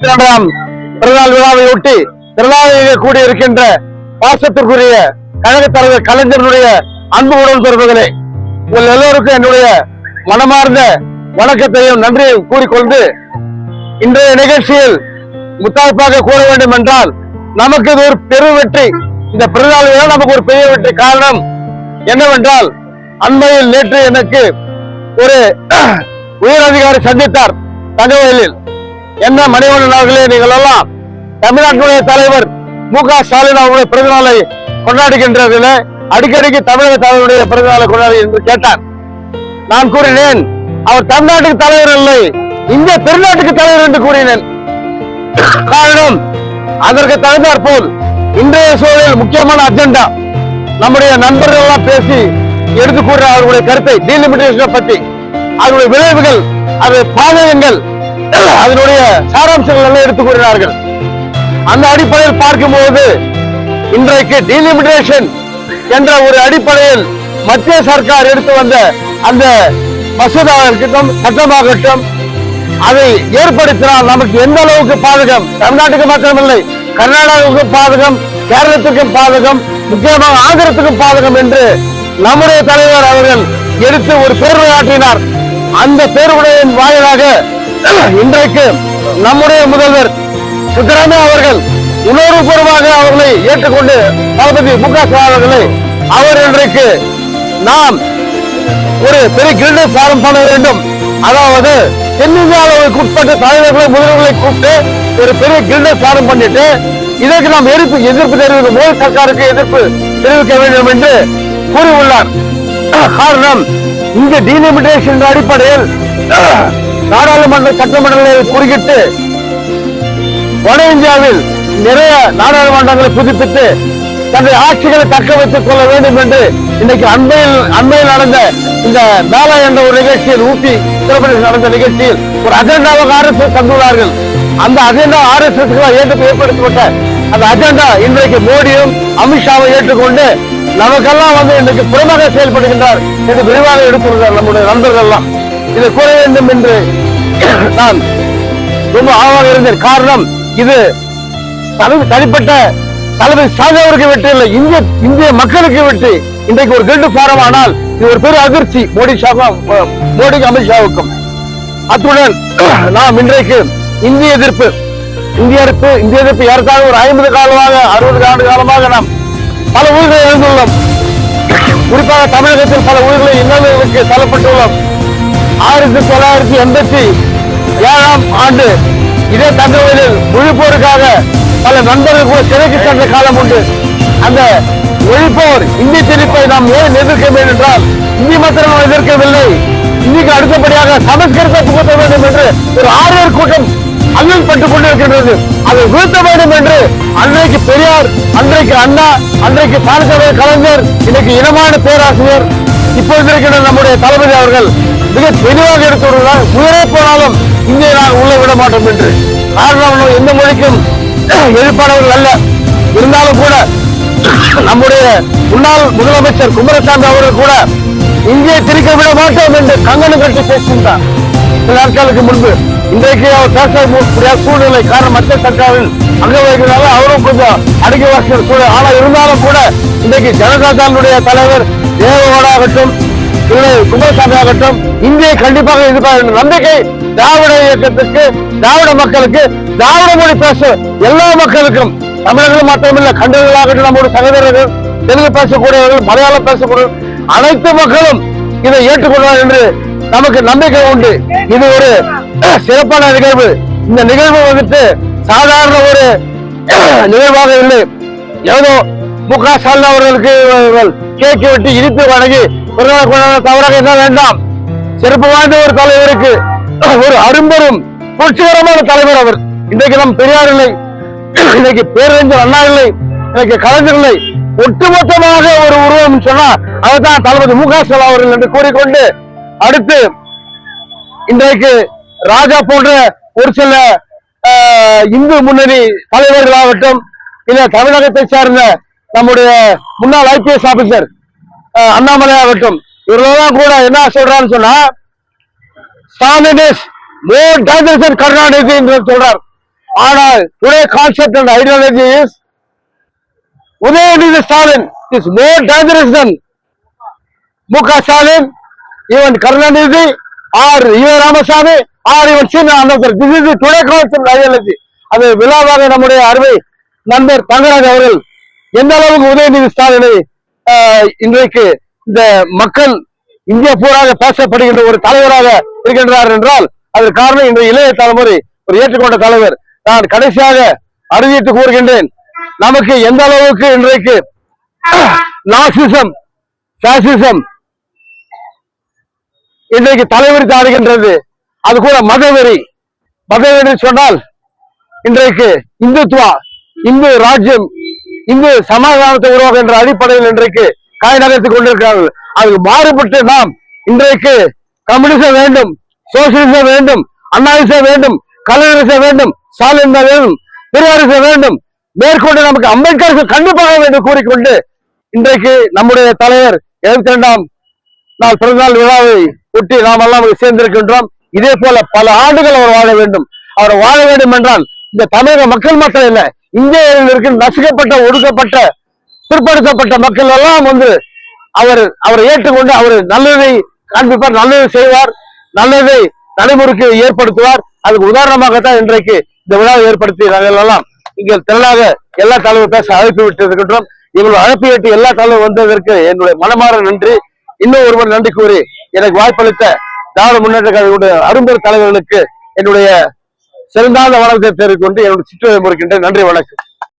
62ஆம் பிறந்தநாள் விழாவையொட்டி திரளாக கூடியிருக்கின்ற பாசத்திற்குரிய கழக தலைவர் கலைஞருடைய அன்பு உடன்பிறப்புகளே, உங்கள் எல்லோருக்கும் என்னுடைய மனமார்ந்த வணக்கத்தையும் நன்றியை கூறிக்கொண்டு இன்றைய நிகழ்ச்சியில் முத்தாய்ப்பாக கூற வேண்டும் என்றால், நமக்கு இது ஒரு பெரு வெற்றி. இந்த பிறந்தநாள் விழா நமக்கு ஒரு பெரிய வெற்றி. காரணம் என்னவென்றால், அண்மையில் நேற்று எனக்கு ஒரு உயர் அதிகாரி சந்தித்தார் தங்கவயலில். என்ன மணிவண்ணன் அவர்களே, நீங்கள் எல்லாம் தமிழ்நாட்டுடைய தலைவர் மு.க. ஸ்டாலின் அவருடைய பிறந்தநாளை கொண்டாடுகின்றதில் அடிக்கடிக்கு தமிழக தலைவருடைய பிறந்தநாளை கொண்டாடு என்று கேட்டார். நான் கூறினேன், அவர் தமிழ்நாட்டுக்கு தலைவர் இல்லை, இந்திய திருநாட்டுக்கு தலைவர் என்று கூறினேன். காரணம், அதற்கு தகுந்தாற் போல் இன்றைய சூழலில் முக்கியமான அஜெண்டா நம்முடைய நண்பர்கள் எல்லாம் பேசி எடுத்து கூற அவர்களுடைய கருத்தை டீலிமிட்டேஷனை பற்றி, அதனுடைய விளைவுகள், அது பாதகங்கள், அதனுடைய சாராம்சங்கள் எல்லாம் எடுத்து கூறினார்கள். அந்த அடிப்படையில் பார்க்கும்போது இன்றைக்கு டீலிமிட்டேஷன் என்ற ஒரு அடிப்படையில் மத்திய சர்க்கார் எடுத்து வந்த அந்த மசோதாவாகட்டும் சட்டமாகட்டும், அதை ஏற்படுத்தினால் நமக்கு எந்த அளவுக்கு பாதகம், தமிழ்நாட்டுக்கு மாத்திரமில்லை, கர்நாடகாவுக்கும் பாதகம், கேரளத்துக்கும் பாதகம், முக்கியமாக ஆந்திரத்துக்கும் பாதகம் என்று நம்முடைய தலைவர் அவர்கள் எடுத்து ஒரு பேருரை ஆற்றினார். அந்த பேருரையின் வாயிலாக இன்றைக்கு நம்முடைய முதல்வர் சித்தராமையா அவர்கள் உணர்வுபூர்வமாக அவர்களை ஏற்றுக்கொண்டு தளபதி மு.க. ஸ்டாலின் அவர்களை அவர் இன்றைக்கு நாம் ஒரு பெரிய கிரீடம் சாரம் பண்ண வேண்டும், அதாவது தென்னிந்தியாவுக்கு உட்பட்ட தலைவர்களை முதல்வர்களை கூப்பிட்டு ஒரு பெரிய கிரீடம் சாரம் பண்ணிட்டு இதற்கு நாம் எதிர்ப்பு தெரிவிக்க, மோடி சர்க்காருக்கு எதிர்ப்பு தெரிவிக்க வேண்டும் என்று கூறியுள்ளார். காரணம், இந்த டீலிமிட்டேஷன் அடிப்படையில் நாடாளுமன்ற சட்டமன்றங்களை குறுக்கிட்டு வட இந்தியாவில் நிறைய நாடாளுமன்றங்களை புதுப்பித்து தன்னுடைய ஆட்சிகளை தக்க வைத்துக் கொள்ள வேண்டும் என்று இன்னைக்கு அண்மையில் நடந்த இந்த மேலா என்ற ஒரு நிகழ்ச்சியில், ஊட்டி உத்தரப்பிரதேச நடந்த நிகழ்ச்சியில் ஒரு அஜெண்டாவாக RSS தந்துள்ளார்கள். அந்த அஜெண்டா RSS ஏற்படுத்தப்பட்ட அந்த அஜெண்டா இன்றைக்கு மோடியும் அமித்ஷாவை ஏற்றுக்கொண்டு நமக்கெல்லாம் இன்றைக்கு புறமாக செயல்படுகின்றார் என்று விரிவாக எடுத்துள்ளார் நம்முடைய நண்பர்கள் எல்லாம். இதை கூற வேண்டும் என்று நான் ரொம்ப ஆர்வமாக இருந்தேன். காரணம், இது தனிப்பட்ட தலைவர் சாதவருக்கு வெற்றி இல்லை, இந்திய மக்களுக்கு வெற்றி. இன்றைக்கு ஒரு கில்டு ஃபாரம் ஆனால் இது ஒரு பெரிய அதிர்ச்சி மோடிக்கு அமித்ஷாவுக்கும். அத்துடன் நாம் இன்றைக்கு இந்திய எதிர்ப்பு ஏற்காக ஒரு 50 காலமாக 60 ஆண்டு காலமாக நாம் பல உயிர்களை எழுந்துள்ளோம். குறிப்பாக தமிழகத்தில் பல உயிர்களை இன்னலுக்கு தள்ளப்பட்டுள்ளோம். 1987ஆம் ஆண்டு இதே தங்கவயலில் ஒழிப்போருக்காக பல நண்பர்கள் கூட சிறைக்கு சென்ற காலம் உண்டு. அந்த ஒழிப்போர் இந்தி திணிப்பை நாம் ஏன் எதிர்க்க வேண்டும் என்றால், இந்தி மாத்திரம் நாம் எதிர்க்கவில்லை, இந்திக்கு அடுத்தபடியாக சமஸ்கிருதத்தை புகுத்த வேண்டும் என்று ஒரு ஆரியர் கூட்டம் அல்லல் பட்டுக் கொண்டிருக்கின்றது. அதை வீழ்த்த வேண்டும் என்று அன்றைக்கு பெரியார், அன்றைக்கு அண்ணா, அன்றைக்கு பாரதிய கலைஞர், இன்னைக்கு இனமான பேராசிரியர், இப்போது இருக்கின்ற நம்முடைய தளபதி அவர்கள் மிக தெளிவாக எடுத்துள்ளார். உயிரே போனாலும் இந்தியை நாங்கள் உள்ள விட மாட்டோம் என்று. காரணம், எந்த மொழிக்கும் எதிர்ப்பானவர்கள் அல்ல. இருந்தாலும் கூட நம்முடைய முன்னாள் முதலமைச்சர் குமாரசாமி அவர்கள் கூட இந்தியை திரிக்க விட மாட்டோம் என்று கங்கணம் கட்டி பேசுகின்றார் சில நாட்களுக்கு முன்பு. இன்றைக்கு அவர் பேச முடியாத சூழ்நிலை. காரணம், மத்திய சர்க்காரில் அங்க வைக்கிறதால அவரும் கொஞ்சம் அடக்கி வாசிக்கிற சூழல். ஆனால் இருந்தாலும் கூட இன்றைக்கு ஜனதா தளுடைய தலைவர் தேவகவுடா ஆகட்டும், குமாரசாமி ஆகட்டும், இந்தியை கண்டிப்பாக எதிர்ப்பாக நம்பிக்கை திராவிட இயக்கத்துக்கு, திராவிட மக்களுக்கு, திராவிட மொழி பேச எல்லா மக்களுக்கும், தமிழர்கள் மட்டுமில்லை, கண்டவர்களாகட்டும், நம்முடைய சகோதரர்கள், தெலுங்கு பேசக்கூடியவர்கள், மலையாளம் பேசக்கூடியவர்கள், அனைத்து மக்களும் இதை ஏற்றுக்கொள்வார் என்று நமக்கு நம்பிக்கை உண்டு. இது ஒரு சிறப்பான நிகழ்வு. இந்த நிகழ்வு சாதாரண ஒரு நிகழ்வாக இல்லை. ஏதோ மு.க. ஸ்டாலின் அவர்களுக்கு கேக்கு வெட்டி இனித்து வழங்கி தவறாக என்ன வேண்டாம். சிறப்பு வாய்ந்த ஒரு தலைவருக்கு, ஒரு அரும்பெரும் புரட்சிகரமான தலைவர் அவர். இன்றைக்கு நம் பெரியார் இல்லை, இன்னைக்கு பேரறிஞர் அண்ணா இல்லை, இன்னைக்கு கலைஞர் இல்லை, ஒட்டுமொத்தமாக ஒரு உருவம் சொன்னா அதுதான் தளபதி மு.க. ஸ்டாலின் அவர்கள் என்று கூறிக்கொண்டு, அடுத்து இன்றைக்கு ராஜா போன்ற ஒரு சில இந்து முன்னணி தலைவர்களாகட்டும், இல்ல தமிழகத்தை சார்ந்த நம்முடைய முன்னாள் IPS ஆபீசர் அண்ணாமலை ஆகட்டும், இவர்களெல்லாம் கூட என்ன சொல்றான்னு சொன்னா, ஸ்டாலின் இஸ் மோர் டேஞ்சரஸ் தென் கருணாநிதி என்று சொல்றார். ஆனால் today concept and ideology is Udayanithi Stalin is more dangerous than Mukha Stalin, even Karunanidhi or even Ramaswamy or even Sina Anandar. This is the today concept ideology. அது விழாவாக நம்முடைய அருமை நண்பர் தங்கராஜ் அவர்கள் எந்த அளவுக்கு உதயநிதி ஸ்டாலினை இன்றைக்கு இந்த மக்கள் இந்தியா பூராக பேசப்படுகின்ற ஒரு தலைவராக இருக்கின்றார் என்றால் அதற்கு காரணம் இன்றைய இளைய தலைமுறை ஒரு ஏற்றுக்கொண்ட தலைவர். நான் கடைசியாக அறிவித்து கூறுகின்றேன், நமக்கு எந்த அளவுக்கு இன்றைக்கு நாசிசம் பாசிசம் இன்றைக்கு தலைவரித்து ஆடுகின்றது. அது கூட மதவெறி சொன்னால் இன்றைக்கு இந்துத்துவா, இந்து ராஜ்யம், இந்து சமாதானத்தை உருவாக்குகின்ற அடிப்படையில் இன்றைக்கு காய் நகர்த்திக் கொண்டிருக்கிறார்கள். அதுக்கு மாறுபட்டு நாம் இன்றைக்கு கம்யூனிசம் வேண்டும், சோசியலிசம் வேண்டும், அண்ணாவிசம் வேண்டும், கலைஞரிசம் வேண்டும், ஸ்டாலின் வேண்டும், பெரியாரிசம் வேண்டும், மேற்கொண்டு நமக்கு அம்பேத்கர் கண்டிப்பாக வேண்டும் கூறிக்கொண்டு இன்றைக்கு நம்முடைய தலைவர் 72ஆம் நாள் பிறந்தநாள் விழாவை ஒட்டி நாம் எல்லாம் சேர்ந்திருக்கின்றோம். இதே போல பல ஆண்டுகள் அவர் வாழ வேண்டும். அவர் வாழ வேண்டும் என்றால் இந்த தமிழக மக்கள் மட்டும் இல்ல, இந்தியாவில் இருக்க நசுக்கப்பட்ட, ஒடுக்கப்பட்ட, பிற்படுத்தப்பட்ட மக்கள் எல்லாம் அவரை ஏற்றுக்கொண்டு அவர் நல்லதை காண்பிப்பார், நல்லதை செய்வார், நல்லதை நடைமுறைக்கு ஏற்படுத்துவார். அதுக்கு உதாரணமாகத்தான் இன்றைக்கு இந்த விழாவை ஏற்படுத்தி நாங்கள் எல்லாம் இங்கே திரளாக எல்லா தலைவர் பேச அழைப்பு விட்டு இருக்கின்றோம். இவர்கள் அழைப்பு ஏற்று எல்லா தலைவர் வந்ததற்கு என்னுடைய மனமாற நன்றி. இன்னும் ஒருவர் நன்றி கூறி எனக்கு வாய்ப்பளித்த திராவிட முன்னேற்ற கழகத்துடைய அரும்பெரும் தலைவர்களுக்கு என்னுடைய சிறந்தாத வணக்கத்தை தெரிவித்துக் கொண்டு என்னுடைய சிற்றுரை முறைக்கின்றேன். நன்றி, வணக்கம்.